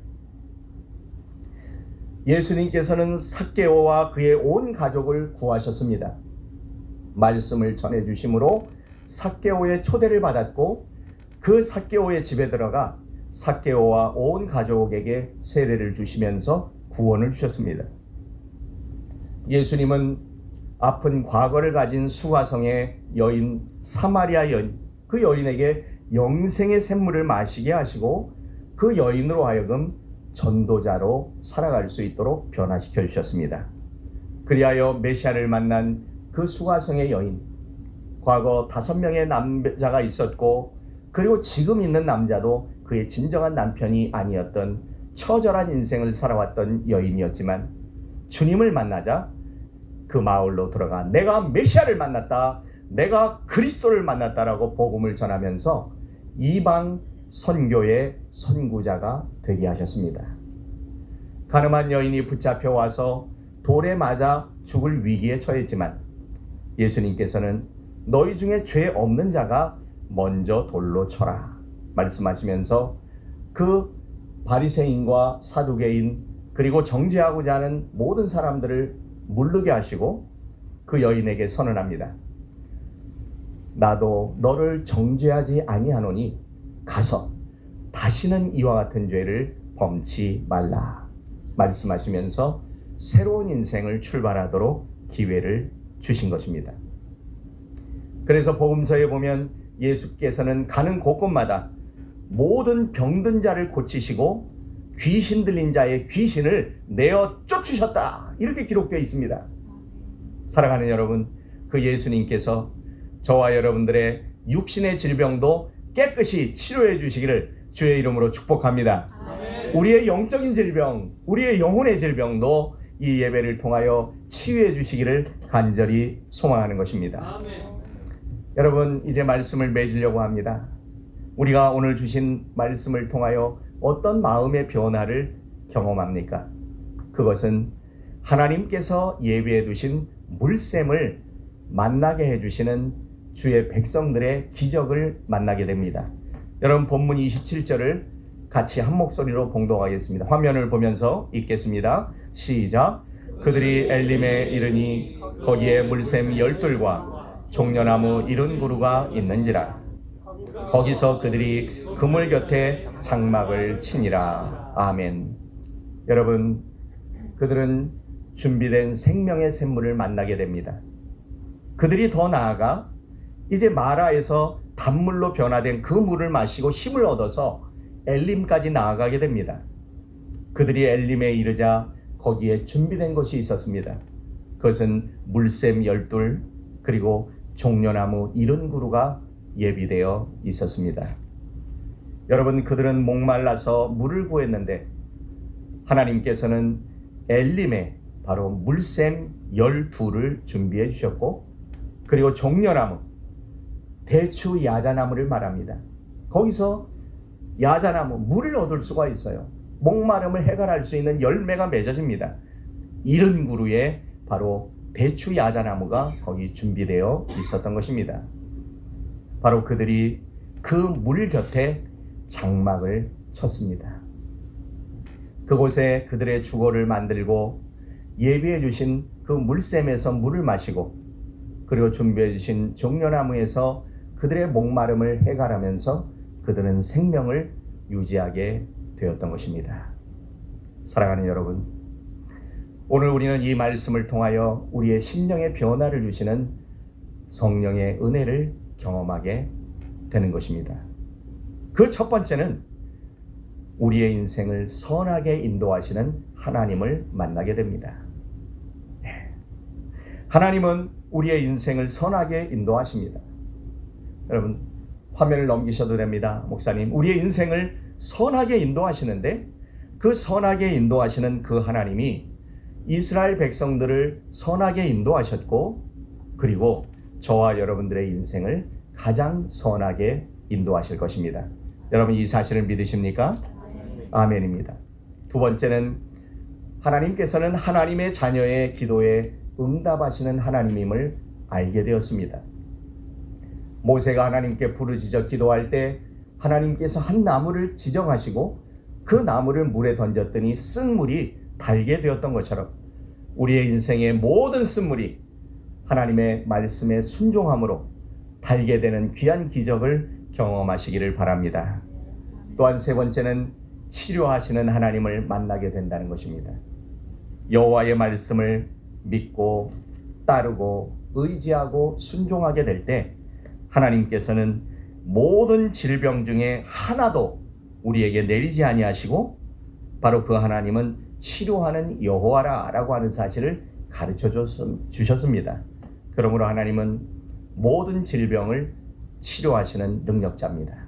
Speaker 1: 예수님께서는 삭개오와 그의 온 가족을 구하셨습니다. 말씀을 전해주심으로 삭개오의 초대를 받았고 그 삭개오의 집에 들어가 삭개오와 온 가족에게 세례를 주시면서 구원을 주셨습니다. 예수님은 아픈 과거를 가진 수가성의 여인 사마리아 여인, 그 여인에게 영생의 샘물을 마시게 하시고 그 여인으로 하여금 전도자로 살아갈 수 있도록 변화시켜 주셨습니다. 그리하여 메시아를 만난 그 수가성의 여인, 과거 5명의 남자가 있었고 그리고 지금 있는 남자도 그의 진정한 남편이 아니었던 처절한 인생을 살아왔던 여인이었지만 주님을 만나자 그 마을로 들어가 내가 메시아를 만났다, 내가 그리스도를 만났다라고 복음을 전하면서 이방 선교의 선구자가 되게 하셨습니다. 가늠한 여인이 붙잡혀 와서 돌에 맞아 죽을 위기에 처했지만 예수님께서는 너희 중에 죄 없는 자가 먼저 돌로 쳐라 말씀하시면서 그 바리새인과 사두개인 그리고 정죄하고자 하는 모든 사람들을 물르게 하시고 그 여인에게 선언합니다. 나도 너를 정죄하지 아니하노니 가서 다시는 이와 같은 죄를 범치 말라 말씀하시면서 새로운 인생을 출발하도록 기회를 주신 것입니다. 그래서 복음서에 보면 예수께서는 가는 곳곳마다 모든 병든 자를 고치시고 귀신 들린 자의 귀신을 내어 쫓으셨다 이렇게 기록되어 있습니다. 사랑하는 여러분, 그 예수님께서 저와 여러분들의 육신의 질병도 깨끗이 치료해 주시기를 주의 이름으로 축복합니다.
Speaker 2: 아멘.
Speaker 1: 우리의 영적인 질병, 우리의 영혼의 질병도 이 예배를 통하여 치유해 주시기를 간절히 소망하는 것입니다.
Speaker 2: 아멘.
Speaker 1: 여러분, 이제 말씀을 맺으려고 합니다. 우리가 오늘 주신 말씀을 통하여 어떤 마음의 변화를 경험합니까? 그것은 하나님께서 예비해 두신 물샘을 만나게 해주시는 주의 백성들의 기적을 만나게 됩니다. 여러분, 본문 27절을 같이 한 목소리로 봉독하겠습니다. 화면을 보면서 읽겠습니다. 시작. 그들이 엘림에 이르니 거기에 물샘 12과 종려나무 70그루가 있는지라. 거기서 그들이 그물 곁에 장막을 치니라. 아멘. 여러분, 그들은 준비된 생명의 샘물을 만나게 됩니다. 그들이 더 나아가 이제 마라에서 단물로 변화된 그 물을 마시고 힘을 얻어서 엘림까지 나아가게 됩니다. 그들이 엘림에 이르자 거기에 준비된 것이 있었습니다. 그것은 물샘 12 그리고 종려나무 70그루가 예비되어 있었습니다. 여러분, 그들은 목말라서 물을 구했는데 하나님께서는 엘림에 바로 물샘 12를 준비해 주셨고, 그리고 종려나무, 대추 야자나무를 말합니다. 거기서 야자나무, 물을 얻을 수가 있어요. 목마름을 해결할 수 있는 열매가 맺어집니다. 70그루에 바로 대추 야자나무가 거기 준비되어 있었던 것입니다. 바로 그들이 그 물 곁에 장막을 쳤습니다. 그곳에 그들의 주거를 만들고 예비해 주신 그 물샘에서 물을 마시고, 그리고 준비해 주신 종려나무에서 그들의 목마름을 해결하면서 그들은 생명을 유지하게 되었던 것입니다. 사랑하는 여러분, 오늘 우리는 이 말씀을 통하여 우리의 심령의 변화를 주시는 성령의 은혜를 경험하게 되는 것입니다. 그 첫 번째는 우리의 인생을 선하게 인도하시는 하나님을 만나게 됩니다. 하나님은 우리의 인생을 선하게 인도하십니다. 여러분, 화면을 넘기셔도 됩니다. 목사님, 우리의 인생을 선하게 인도하시는데, 그 선하게 인도하시는 그 하나님이 이스라엘 백성들을 선하게 인도하셨고, 그리고 저와 여러분들의 인생을 가장 선하게 인도하실 것입니다. 여러분, 이 사실을 믿으십니까? 아멘입니다. 두 번째는 하나님께서는 하나님의 자녀의 기도에 응답하시는 하나님임을 알게 되었습니다. 모세가 하나님께 부르짖어 기도할 때 하나님께서 한 나무를 지정하시고 그 나무를 물에 던졌더니 쓴물이 달게 되었던 것처럼 우리의 인생의 모든 쓴물이 하나님의 말씀에 순종함으로 달게 되는 귀한 기적을 경험하시기를 바랍니다. 또한 세 번째는 치료하시는 하나님을 만나게 된다는 것입니다. 여호와의 말씀을 믿고 따르고 의지하고 순종하게 될 때 하나님께서는 모든 질병 중에 하나도 우리에게 내리지 아니하시고, 바로 그 하나님은 치료하는 여호와라 라고 하는 사실을 가르쳐 주셨습니다. 그러므로 하나님은 모든 질병을 치료하시는 능력자입니다.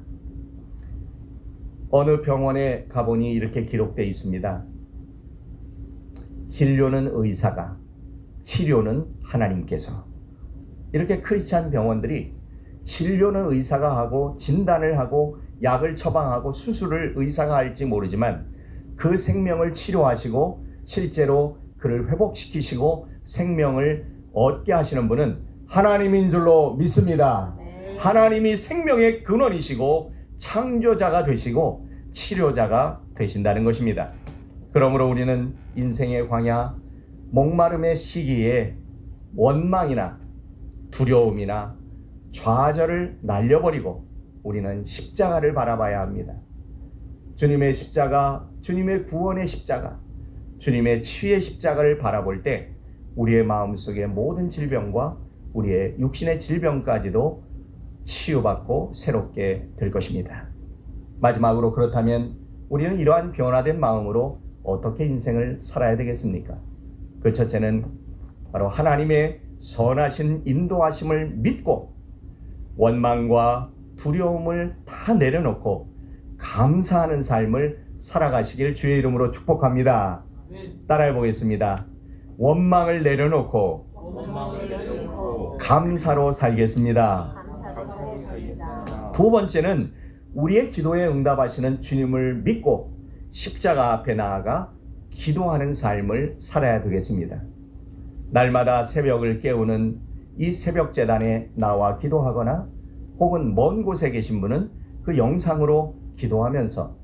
Speaker 1: 어느 병원에 가보니 이렇게 기록되어 있습니다. 진료는 의사가, 치료는 하나님께서. 이렇게 크리스찬 병원들이 진료는 의사가 하고 진단을 하고 약을 처방하고 수술을 의사가 할지 모르지만 그 생명을 치료하시고 실제로 그를 회복시키시고 생명을 얻게 하시는 분은 하나님인 줄로 믿습니다. 하나님이 생명의 근원이시고 창조자가 되시고 치료자가 되신다는 것입니다. 그러므로 우리는 인생의 광야, 목마름의 시기에 원망이나 두려움이나 좌절을 날려버리고 우리는 십자가를 바라봐야 합니다. 주님의 십자가, 주님의 구원의 십자가, 주님의 치유의 십자가를 바라볼 때 우리의 마음속의 모든 질병과 우리의 육신의 질병까지도 치유받고 새롭게 될 것입니다. 마지막으로, 그렇다면 우리는 이러한 변화된 마음으로 어떻게 인생을 살아야 되겠습니까? 그 첫째는 바로 하나님의 선하신 인도하심을 믿고 원망과 두려움을 다 내려놓고 감사하는 삶을 살아가시길 주의 이름으로 축복합니다. 따라해 보겠습니다. 원망을 내려놓고 감사로 살겠습니다. 두 번째는 우리의 기도에 응답하시는 주님을 믿고 십자가 앞에 나아가 기도하는 삶을 살아야 되겠습니다. 날마다 새벽을 깨우는 이 새벽 제단에 나와 기도하거나 혹은 먼 곳에 계신 분은 그 영상으로 기도하면서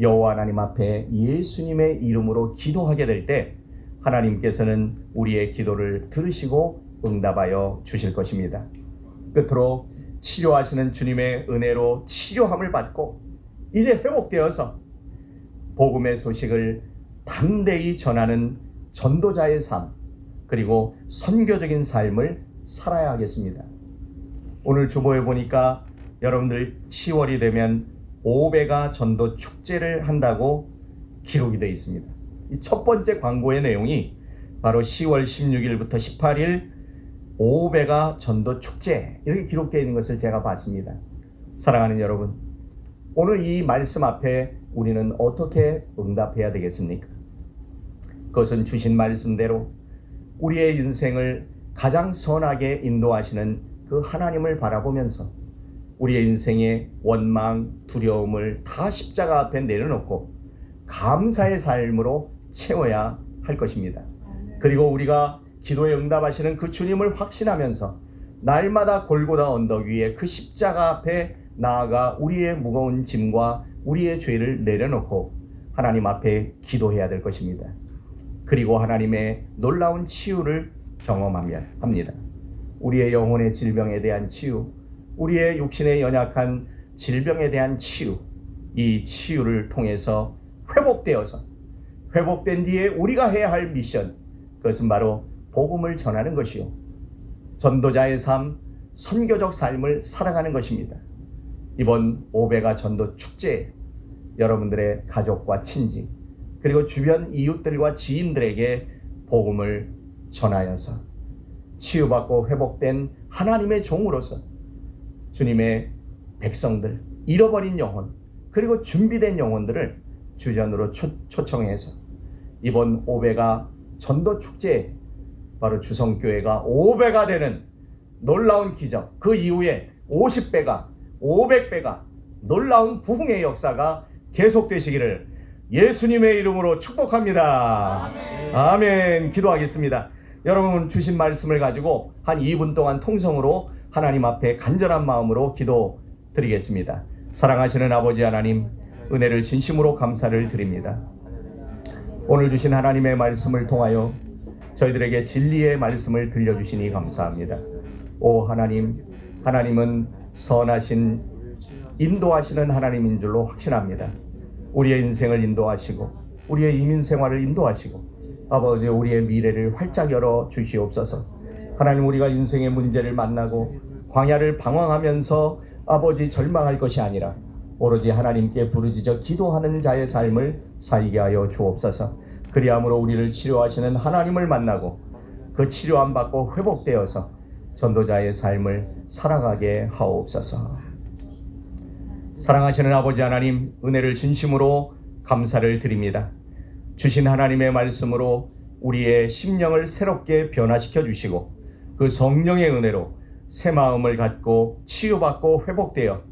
Speaker 1: 여호와 하나님 앞에 예수님의 이름으로 기도하게 될 때 하나님께서는 우리의 기도를 들으시고 응답하여 주실 것입니다. 끝으로 치료하시는 주님의 은혜로 치료함을 받고 이제 회복되어서 복음의 소식을 담대히 전하는 전도자의 삶, 그리고 선교적인 삶을 살아야 하겠습니다. 오늘 주보에 보니까 여러분들 10월이 되면 5배가 전도 축제를 한다고 기록이 되어 있습니다. 이 첫 번째 광고의 내용이 바로 10월 16일부터 18일 5배가 전도 축제 이렇게 기록되어 있는 것을 제가 봤습니다. 사랑하는 여러분, 오늘 이 말씀 앞에 우리는 어떻게 응답해야 되겠습니까? 그것은 주신 말씀대로 우리의 인생을 가장 선하게 인도하시는 그 하나님을 바라보면서 우리의 인생의 원망, 두려움을 다 십자가 앞에 내려놓고 감사의 삶으로 채워야 할 것입니다. 그리고 우리가 기도에 응답하시는 그 주님을 확신하면서 날마다 골고다 언덕 위에 그 십자가 앞에 나아가 우리의 무거운 짐과 우리의 죄를 내려놓고 하나님 앞에 기도해야 될 것입니다. 그리고 하나님의 놀라운 치유를 경험합니다. 우리의 영혼의 질병에 대한 치유, 우리의 육신의 연약한 질병에 대한 치유, 이 치유를 통해서 회복된 뒤에 우리가 해야 할 미션, 그것은 바로 복음을 전하는 것이요, 전도자의 삶, 선교적 삶을 살아가는 것입니다. 이번 5배가 전도 축제에 여러분들의 가족과 친지 그리고 주변 이웃들과 지인들에게 복음을 전하여서 치유받고 회복된 하나님의 종으로서 주님의 백성들, 잃어버린 영혼 그리고 준비된 영혼들을 주전으로 초청해서 이번 5배가 전도 축제에 바로 주성교회가 5배가 되는 놀라운 기적, 그 이후에 50배가 500배가 놀라운 부흥의 역사가 계속되시기를 예수님의 이름으로 축복합니다. 아멘. 기도하겠습니다. 여러분 주신 말씀을 가지고 한 2분 동안 통성으로 하나님 앞에 간절한 마음으로 기도 드리겠습니다. 사랑하시는 아버지 하나님, 은혜를 진심으로 감사를 드립니다. 오늘 주신 하나님의 말씀을 통하여 저희들에게 진리의 말씀을 들려주시니 감사합니다. 오 하나님, 하나님은 선하신 인도하시는 하나님인 줄로 확신합니다. 우리의 인생을 인도하시고 우리의 이민 생활을 인도하시고 아버지 우리의 미래를 활짝 열어 주시옵소서. 하나님, 우리가 인생의 문제를 만나고 광야를 방황하면서 아버지 절망할 것이 아니라 오로지 하나님께 부르짖어 기도하는 자의 삶을 살게 하여 주옵소서. 그리함으로 우리를 치료하시는 하나님을 만나고 그 치료함 받고 회복되어서 전도자의 삶을 살아가게 하옵소서. 사랑하시는 아버지 하나님, 은혜를 진심으로 감사를 드립니다. 주신 하나님의 말씀으로 우리의 심령을 새롭게 변화시켜 주시고 그 성령의 은혜로 새 마음을 갖고 치유받고 회복되어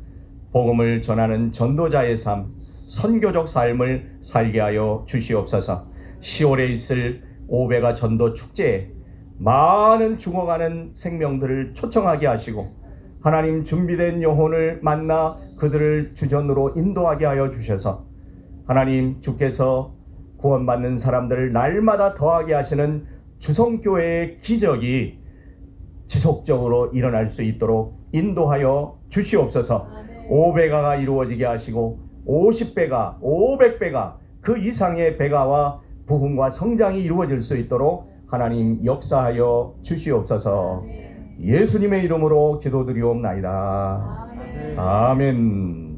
Speaker 1: 복음을 전하는 전도자의 삶, 선교적 삶을 살게 하여 주시옵소서. 10월에 있을 5배가 전도 축제에 많은 죽어가는 생명들을 초청하게 하시고 하나님 준비된 영혼을 만나 그들을 주전으로 인도하게 하여 주셔서 하나님 주께서 구원받는 사람들을 날마다 더하게 하시는 주성교회의 기적이 지속적으로 일어날 수 있도록 인도하여 주시옵소서. 5배가가 이루어지게 하시고 50배가 500배가 그 이상의 배가와 부흥과 성장이 이루어질 수 있도록 하나님 역사하여 주시옵소서. 예수님의 이름으로 기도드리옵나이다. 아멘.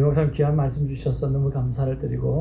Speaker 3: 목사님 귀한 말씀 주셔서 너무 감사를 드리고